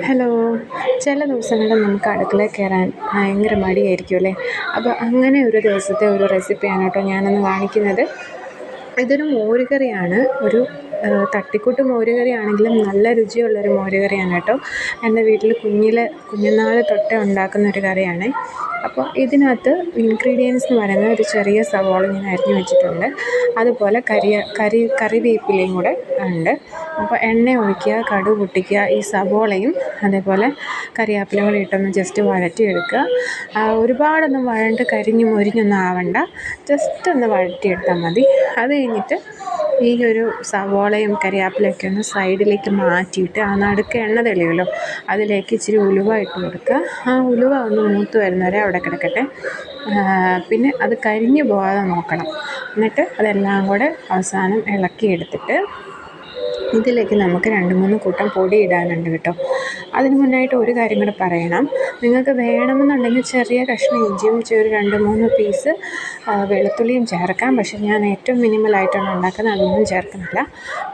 Hello. ചില ദിവസങ്ങളിൽ നമുക്ക് അടുക്കളയിൽ കയറാൻ ഭയങ്കര മടിയായിരിക്കും അല്ലേ? അപ്പോൾ അങ്ങനെ ഒരു ദിവസത്തെ ഒരു റെസിപ്പിയാണ് കേട്ടോ ഞാനിന്ന് കാണിക്കുന്നത്. ഇതൊരു മോരുകറിയാണ്. ഒരു തട്ടിക്കൂട്ട് മോരുകറിയാണെങ്കിലും നല്ല രുചിയുള്ളൊരു മോരുകറിയാണ് കേട്ടോ. എൻ്റെ വീട്ടിൽ കുഞ്ഞുനാൾ തൊട്ടേ ഉണ്ടാക്കുന്ന ഒരു കറിയാണ്. അപ്പോൾ ഇതിനകത്ത് ഇൻഗ്രീഡിയൻസ് എന്ന് പറയുന്നത് ഒരു ചെറിയ സവാള ഞാൻ അരിഞ്ഞു വെച്ചിട്ടുണ്ട്. അതുപോലെ കറിവേപ്പിലയും കൂടെ ഉണ്ട്. അപ്പോൾ എണ്ണ ഒഴിക്കുക, കടുക് പൊട്ടിക്കുക, ഈ സവോളയും അതേപോലെ കറിവേപ്പിലയും കൂടി ഇട്ടൊന്ന് ജസ്റ്റ് വഴറ്റിയെടുക്കുക. ഒരുപാടൊന്നും വഴണ്ട് കരിഞ്ഞ് മൊരിഞ്ഞൊന്നും ആവണ്ട, ജസ്റ്റ് ഒന്ന് വഴറ്റിയെടുത്താൽ മതി. അത് കഴിഞ്ഞിട്ട് ഈ ഒരു സവോളയും കരിവേപ്പിലയൊക്കെ ഒന്ന് സൈഡിലേക്ക് മാറ്റിയിട്ട് ആ നടുക്ക് എണ്ണ തെളിയുമല്ലോ, അതിലേക്ക് ഇച്ചിരി ഉലുവ ഇട്ട് കൊടുക്കുക. ആ ഉലുവ ഒന്ന് മൂത്ത് വരുന്നവരെ അവിടെ കിടക്കട്ടെ. പിന്നെ അത് കരിഞ്ഞു പോകാതെ നോക്കണം. എന്നിട്ട് അതെല്ലാം കൂടെ അവസാനം ഇളക്കിയെടുത്തിട്ട് ഇതിലേക്ക് നമുക്ക് 2-3 കൂട്ടം പൊടി ഇടാനുണ്ട് കേട്ടോ. അതിന് മുന്നായിട്ട് ഒരു കാര്യം കൂടെ പറയണം. നിങ്ങൾക്ക് വേണമെന്നുണ്ടെങ്കിൽ ചെറിയ കഷ്ണം ഇഞ്ചിയും ഒരു 2-3 പീസ് വെളുത്തുള്ളിയും ചേർക്കാം. പക്ഷേ ഞാൻ ഏറ്റവും മിനിമലായിട്ടാണ് ഉണ്ടാക്കുന്നത്, അതൊന്നും ചേർക്കുന്നില്ല.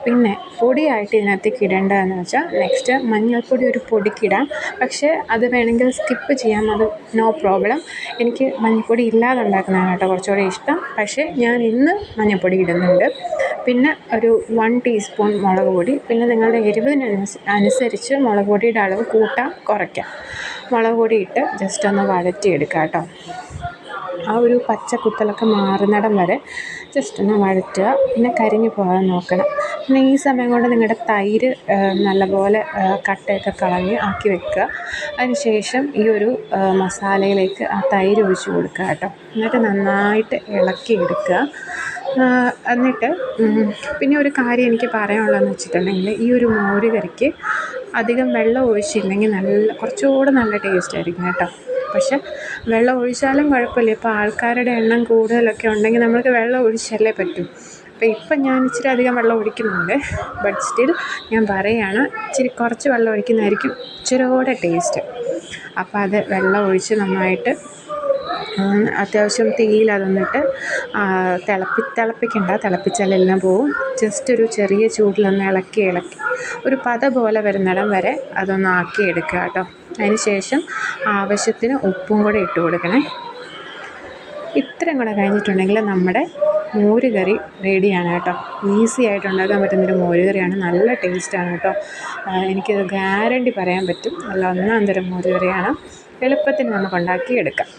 പിന്നെ പൊടിയായിട്ട് ഇതിനകത്തേക്ക് ഇടേണ്ടതെന്ന് വെച്ചാൽ നെക്സ്റ്റ് മഞ്ഞൾപ്പൊടി ഒരു പൊടിക്കിടാം. പക്ഷേ അത് വേണമെങ്കിൽ സ്കിപ്പ് ചെയ്യാം, അത് നോ പ്രോബ്ലം. എനിക്ക് മഞ്ഞൾപ്പൊടി ഇല്ലാതെ ഉണ്ടാക്കുന്നതാണ് കേട്ടോ കുറച്ചുകൂടി ഇഷ്ടം. പക്ഷേ ഞാൻ ഇന്ന് മഞ്ഞൾപ്പൊടി ഇടുന്നുണ്ട്. പിന്നെ ഒരു 1 ടീസ്പൂൺ മുളക് പൊടി. പിന്നെ നിങ്ങളുടെ അനുസരിച്ച് മുളക് പൊടിയുടെ അളവ് കൂട്ടാം കുറയ്ക്കാം. മുളക് പൊടി ഇട്ട് ജസ്റ്റ് ഒന്ന് വഴറ്റിയെടുക്കുക കേട്ടോ. ആ ഒരു പച്ച കുത്തലൊക്കെ മാറുന്നിടം വരെ ജസ്റ്റ് ഒന്ന് വഴറ്റുക. പിന്നെ കരിഞ്ഞു പോകാൻ നോക്കണം. പിന്നെ ഈ സമയം കൊണ്ട് നിങ്ങളുടെ തൈര് നല്ലപോലെ കട്ടയൊക്കെ കളഞ്ഞ് ആക്കി വെക്കുക. അതിന് ശേഷം ഈ ഒരു മസാലയിലേക്ക് ആ തൈര് ഒഴിച്ച് കൊടുക്കുക കേട്ടോ. എന്നിട്ട് നന്നായിട്ട് ഇളക്കിയെടുക്കുക. എന്നിട്ട് പിന്നെ ഒരു കാര്യം എനിക്ക് പറയാനുള്ളതെന്ന് വെച്ചിട്ടുണ്ടെങ്കിൽ, ഈ ഒരു മോര് കറിക്ക് അധികം വെള്ളം ഒഴിച്ചില്ലെങ്കിൽ കുറച്ചുകൂടെ നല്ല ടേസ്റ്റ് ആയിരിക്കും കേട്ടോ. പക്ഷെ വെള്ളം ഒഴിച്ചാലും കുഴപ്പമില്ല. ഇപ്പോൾ ആൾക്കാരുടെ എണ്ണം കൂടുതലൊക്കെ ഉണ്ടെങ്കിൽ നമ്മൾക്ക് വെള്ളം ഒഴിച്ചല്ലേ പറ്റൂ. അപ്പോൾ ഇപ്പം ഞാൻ ഇച്ചിരി അധികം വെള്ളം ഒഴിക്കുന്നുണ്ട്. ബട്ട് സ്റ്റിൽ ഞാൻ പറയുകയാണ്, കുറച്ച് വെള്ളം ഒഴിക്കുന്നതായിരിക്കും ഇച്ചിരി കൂടെ ടേസ്റ്റ്. അപ്പോൾ അത് വെള്ളം ഒഴിച്ച് നന്നായിട്ട് അത്യാവശ്യം തീയിൽ അതൊന്നിട്ട് തിളപ്പിക്കണ്ട, തിളപ്പിച്ചാലെല്ലാം പോവും. ജസ്റ്റ് ഒരു ചെറിയ ചൂടിലൊന്ന് ഇളക്കി ഒരു പത പോലെ വരുന്നിടം വരെ അതൊന്ന് ആക്കിയെടുക്കുക കേട്ടോ. അതിന് ശേഷം ആവശ്യത്തിന് ഉപ്പും കൂടെ ഇട്ട് കൊടുക്കണേ. ഇത്രയും കൂടെ കഴിഞ്ഞിട്ടുണ്ടെങ്കിൽ നമ്മുടെ മോര് കറി റെഡിയാണ് കേട്ടോ. ഈസി ആയിട്ട് ഉണ്ടാക്കാൻ പറ്റുന്നൊരു മോര് കറിയാണ്, നല്ല ടേസ്റ്റാണ് കേട്ടോ. എനിക്കത് ഗ്യാരണ്ടി പറയാൻ പറ്റും. നല്ല ഒന്നാം തരം മോര് കറിയാണ്. എളുപ്പത്തിന് നമുക്ക് ഉണ്ടാക്കിയെടുക്കാം.